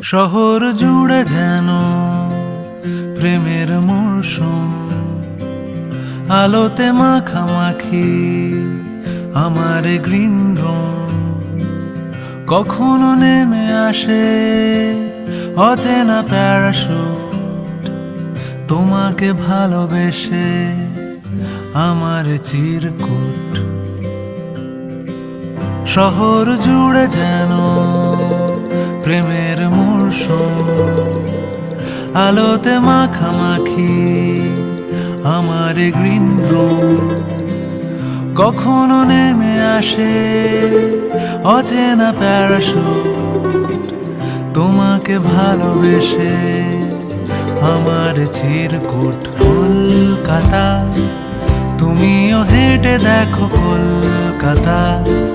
শহর জুড়ে যেন প্রেমের মরশুম, আলোতে মাখামাখি আমার গ্রিন রুম। কখনো নেমে আসে অচেনা প্যারাশুট, তোমাকে ভালোবেসে আমার চিরকুট। শহর জুড়ে যেন প্রেমের মরশুম, আলোতে মাখামাখি আমার গ্রিন রুম। কখনো নেমে আসে অচেনা প্যারাশুট, তোমাকে ভালোবেসে আমার চিরকুট। কলকাতা, তুমিও হেঁটে দেখো কলকাতা,